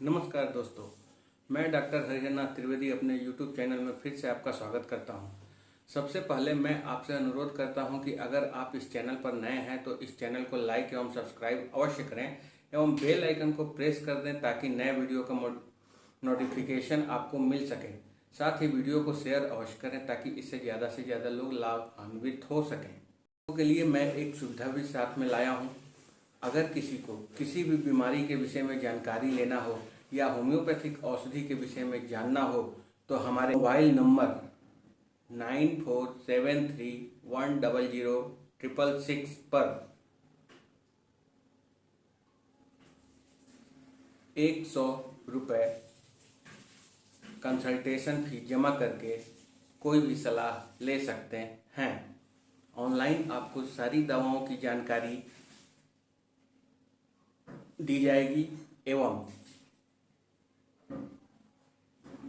नमस्कार दोस्तों, मैं डॉक्टर हरिहरनाथ त्रिवेदी अपने YouTube चैनल में फिर से आपका स्वागत करता हूं। सबसे पहले मैं आपसे अनुरोध करता हूं कि अगर आप इस चैनल पर नए हैं तो इस चैनल को लाइक एवं सब्सक्राइब अवश्य करें एवं बेल आइकन को प्रेस कर दें ताकि नए वीडियो का नोटिफिकेशन आपको मिल सके। साथ ही वीडियो को शेयर अवश्य करें ताकि इससे ज़्यादा से ज़्यादा लोग लाभान्वित हो सकें। के लिए मैं एक सुविधा भी साथ में लाया हूँ। अगर किसी को किसी भी बीमारी के विषय में जानकारी लेना हो या होम्योपैथिक औषधि के विषय में जानना हो तो हमारे मोबाइल नंबर 9473100666 पर 100 रुपये कंसल्टेशन फी जमा करके कोई भी सलाह ले सकते हैं। ऑनलाइन आपको सारी दवाओं की जानकारी दी जाएगी एवं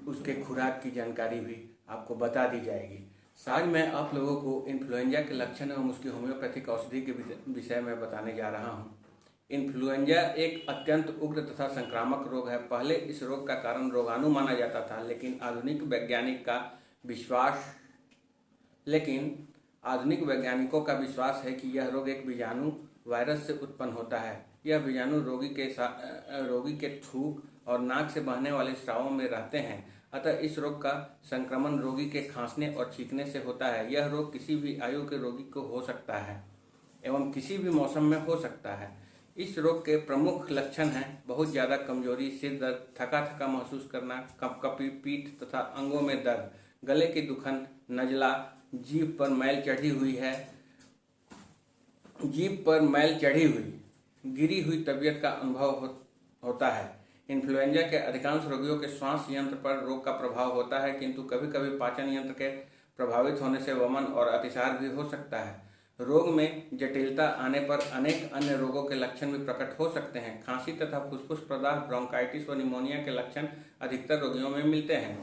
उसके खुराक की जानकारी भी आपको बता दी जाएगी। आज मैं आप लोगों को इन्फ्लुएंजा के लक्षण एवं उसकी होम्योपैथिक औषधि के विषय में बताने जा रहा हूं। इन्फ्लुएंजा एक अत्यंत उग्र तथा संक्रामक रोग है। पहले इस रोग का कारण रोगाणु माना जाता था, लेकिन आधुनिक वैज्ञानिकों का विश्वास है कि यह रोग एक बीजाणु वायरस से उत्पन्न होता है। यह बीजाणु रोगी के थूक और नाक से बहने वाले स्रावों में रहते हैं। अतः इस रोग का संक्रमण रोगी के खांसने और छींकने से होता है। यह रोग किसी भी आयु के रोगी को हो सकता है एवं किसी भी मौसम में हो सकता है। इस रोग के प्रमुख लक्षण हैं बहुत ज़्यादा कमजोरी, सिर दर्द, थका महसूस करना, कपकपी, पीठ तथा अंगों में दर्द, गले की दुखन, नजला, जीभ पर मैल चढ़ी हुई गिरी हुई तबीयत का अनुभव होता है। इन्फ्लुएंजा के अधिकांश रोगियों के श्वास यंत्र पर रोग का प्रभाव होता है, किंतु कभी कभी पाचन यंत्र के प्रभावित होने से वमन और अतिसार भी हो सकता है। रोग में जटिलता आने पर अनेक अन्य रोगों के लक्षण भी प्रकट हो सकते हैं। खांसी तथा फुसफुस प्रदाह, ब्रोंकाइटिस व निमोनिया के लक्षण अधिकतर रोगियों में मिलते हैं।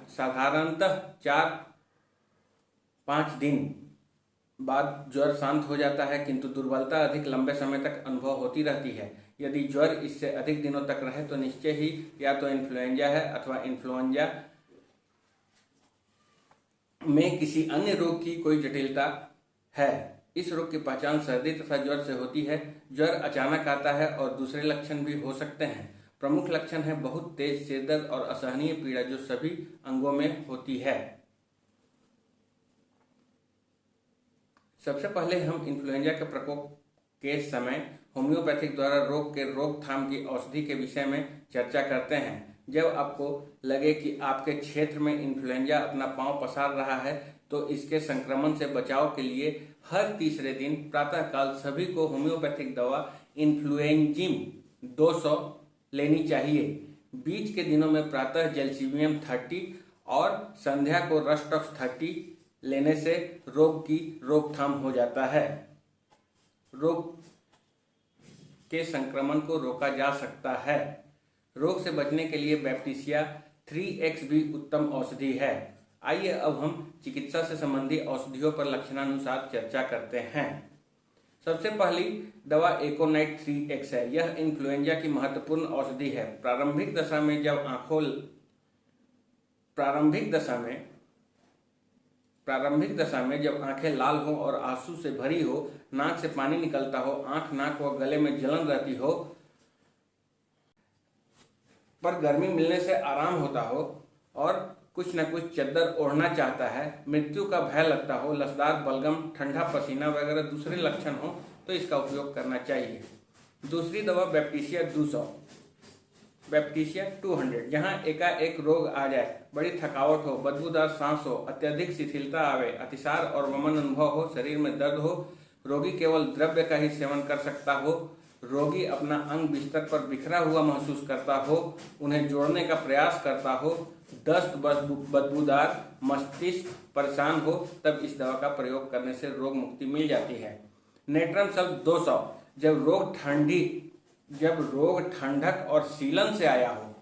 साधारणतः 4-5 दिन बाद ज्वर शांत हो जाता है, किंतु दुर्बलता अधिक लंबे समय तक अनुभव होती रहती है। यदि ज्वर इससे अधिक दिनों तक रहे तो निश्चय ही या तो इन्फ्लुएंजा है अथवा इन्फ्लुएंजा में किसी अन्य रोग की कोई जटिलता है। इस रोग की पहचान सर्दी तथा ज्वर से होती है। ज्वर अचानक आता है और दूसरे लक्षण भी हो सकते हैं। प्रमुख लक्षण है बहुत तेज सिरदर्द और असहनीय पीड़ा जो सभी अंगों में होती है। सबसे पहले हम इन्फ्लुएंजा के प्रकोप के समय होम्योपैथिक द्वारा रोग के रोकथाम की औषधि के विषय में चर्चा करते हैं। जब आपको लगे कि आपके क्षेत्र में इन्फ्लुएंजा अपना पांव पसार रहा है तो इसके संक्रमण से बचाव के लिए हर तीसरे दिन प्रातःकाल सभी को होम्योपैथिक दवा इन्फ्लुएंजिम 200 लेनी चाहिए। बीच के दिनों में प्रातः जैल्सीमियम 30 और संध्या को रस्टॉक्स 30 लेने से रोग की रोकथाम हो जाता है। रोग के संक्रमण को रोका जा सकता है। रोग से बचने के लिए बैप्टिसिया 3x भी उत्तम औषधि है। आइए अब हम चिकित्सा से संबंधी औषधियों पर लक्षणानुसार चर्चा करते हैं। सबसे पहली दवा एकोनाइट 3x है। यह इन्फ्लुएंजा की महत्वपूर्ण औषधि है। प्रारंभिक दशा में जब आंखें लाल हो और आंसू से भरी हो, नाक से पानी निकलता हो, आंख, नाक व गले में जलन रहती हो, पर गर्मी मिलने से आराम होता हो और कुछ न कुछ चद्दर ओढ़ना चाहता है, मृत्यु का भय लगता हो, लसदार बलगम, ठंडा पसीना वगैरह दूसरे लक्षण हो तो इसका उपयोग करना चाहिए। दूसरी दवा बैप्टिसिया 200। जहां एकाएक रोग आ जाए, बड़ी थकावट हो, बदबूदार सांस हो, अत्यधिक शिथिलता आवे, अतिसार और वमन अनुभव हो, शरीर में दर्द हो, रोगी केवल द्रव्य का ही सेवन कर सकता हो, रोगी अपना अंग बिस्तर पर बिखरा हुआ महसूस करता हो, उन्हें जोड़ने का प्रयास करता हो, दस्त, बदबूदार, मस्तिष्क परेशान हो, तब इस दवा का प्रयोग करने से रोग मुक्ति मिल जाती है। Natrum sulph 200। जब रोग ठंडक और सीलन से आया हो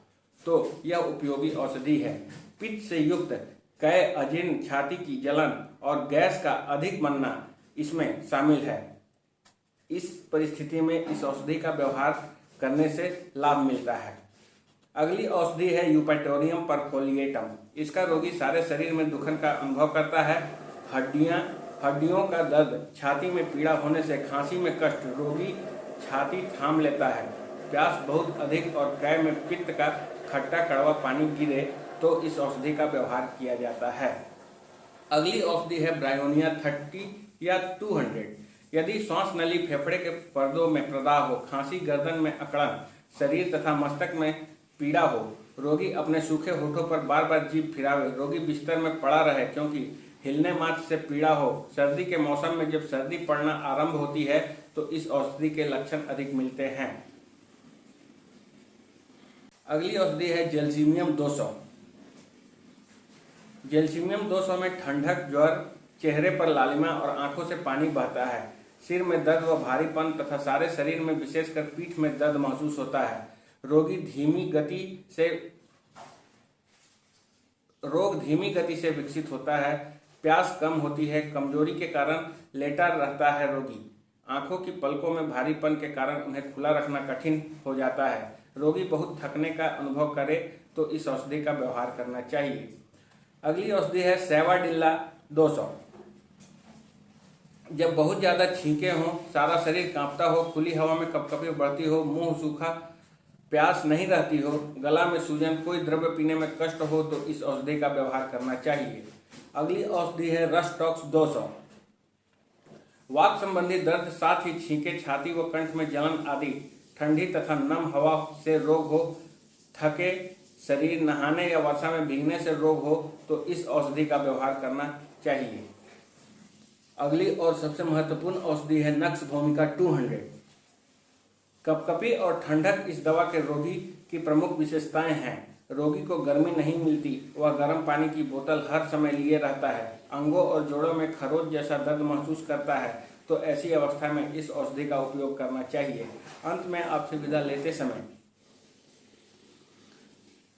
तो यह उपयोगी औषधि है। पित्त से युक्त कै, अजीर्ण, छाती की जलन और गैस का अधिक बनना इसमें शामिल है। इस परिस्थिति में इस औषधि का व्यवहार करने से लाभ मिलता है। अगली औषधि है यूपेटोरियम परफोलिएटम। इसका रोगी सारे शरीर में दुखन का अनुभव करता है। हड्डियों का दर्द, छाती में पीड़ा होने से, खांसी में कष्ट, रोगी छाती थाम लेता है, प्यास बहुत अधिक और कै में पित्त का खट्टा कड़वा पानी गिरे तो इस औषधि का व्यवहार किया जाता है। अगली औषधि है ब्रायोनिया 30 या 200। यदि श्वास नली, फेफड़े के पर्दों में प्रदाह हो, खांसी, गर्दन में अकड़न, शरीर तथा मस्तक में पीड़ा हो, रोगी अपने सूखे होठों पर बार बार जीभ फिरावे, रोगी बिस्तर में पड़ा रहे क्योंकि हिलने मात्र से पीड़ा हो, सर्दी के मौसम में जब सर्दी पड़ना आरंभ होती है तो इस औषधि के लक्षण अधिक मिलते हैं। अगली औषधि है जेल्सीमियम 200। जेल्सीमियम 200 में ठंडक, ज्वर, चेहरे पर लालिमा और आंखों से पानी बहता है, सिर में दर्द व भारीपन तथा सारे शरीर में विशेषकर पीठ में दर्द महसूस होता है, रोग धीमी गति से विकसित होता है, प्यास कम होती है, कमजोरी के कारण लेटा रहता है रोगी, आंखों की पलकों में भारीपन के कारण उन्हें खुला रखना कठिन हो जाता है, रोगी बहुत थकने का अनुभव करे तो इस औषधि का व्यवहार करना चाहिए। अगली औषधि है सेवाडिल्ला 200। जब बहुत ज़्यादा छींके हों, सारा शरीर कांपता हो, खुली हवा में कपकपी बढ़ती हो, मुंह सूखा, प्यास नहीं रहती हो, गला में सूजन, कोई द्रव्य पीने में कष्ट हो तो इस औषधि का व्यवहार करना चाहिए। अगली औषधि है रस्टॉक्स 200। वात संबंधी दर्द, साथ ही छींके, छाती व कंठ में जलन आदि, ठंडी तथा नम हवा से रोग हो, थके शरीर, नहाने या वर्षा में भीगने से रोग हो तो इस औषधि का व्यवहार करना चाहिए। अगली और सबसे महत्वपूर्ण औषधि है नक्स भूमिका 200। कपकपी और ठंडक इस दवा के रोगी की प्रमुख विशेषताएं हैं। रोगी को गर्मी नहीं मिलती, वह गर्म पानी की बोतल हर समय लिए रहता है, अंगों और जोड़ों में खरोच जैसा दर्द महसूस करता है तो ऐसी अवस्था में इस औषधि का उपयोग करना चाहिए। अंत में आपसे विदा लेते समय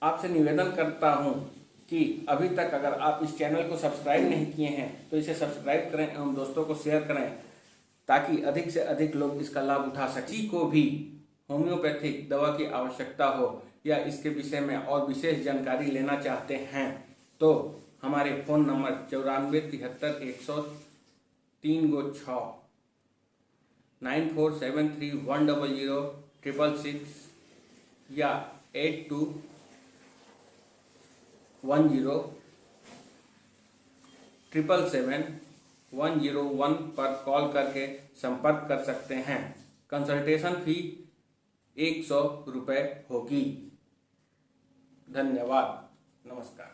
आपसे निवेदन करता हूं कि अभी तक अगर आप इस चैनल को सब्सक्राइब नहीं किए हैं तो इसे सब्सक्राइब करें एवं दोस्तों को शेयर करें ताकि अधिक से अधिक लोग इसका लाभ उठा सकें। किसी को भी होम्योपैथिक दवा की आवश्यकता हो या इसके विषय में और विशेष जानकारी लेना चाहते हैं तो हमारे फ़ोन नंबर 94731036 9473100666 या 8210777101 पर कॉल करके संपर्क कर सकते हैं। कंसल्टेशन फी 100 रुपये होगी। धन्यवाद। नमस्कार।